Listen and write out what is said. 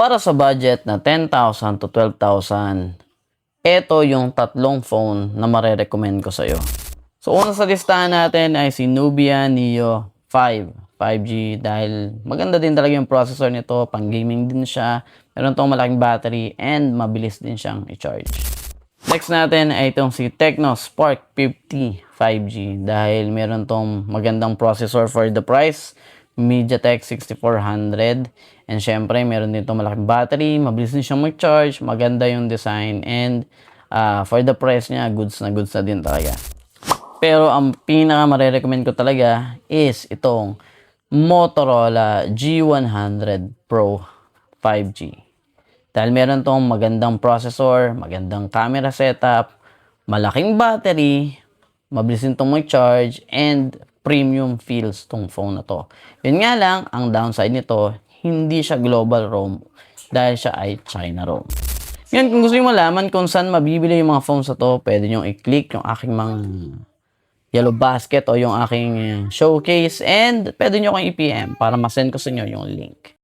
Para sa budget na 10,000 to 12,000, ito yung tatlong phone na marerecommend ko sa'yo. So, una sa listahan natin ay si Nubia Neo 5 5G dahil maganda din talaga yung processor nito, pang gaming din siya, meron tong malaking battery and mabilis din siyang i-charge. Next natin ay itong si Tecno Spark 50 5G dahil meron tong magandang processor for the price, MediaTek 6400, and syempre meron din itong malaking battery, mabilis din siyang mag-charge, maganda yung design, and for the price niya, goods na din talaga. Pero ang pinaka marerecommend ko talaga is itong Motorola G100 Pro 5G. Dahil meron tong magandang processor, magandang camera setup, malaking battery, mabilis din tong mag-charge, and premium feels tong phone na to. Yun nga lang, ang downside nito, hindi siya global ROM dahil siya ay China ROM. Ngayon, kung gusto nyo malaman kung saan mabibili yung mga phones na to, pwede nyo i-click yung aking mga yellow basket o yung aking showcase, and pwede nyo akong i-PM para masend ko sa inyo yung link.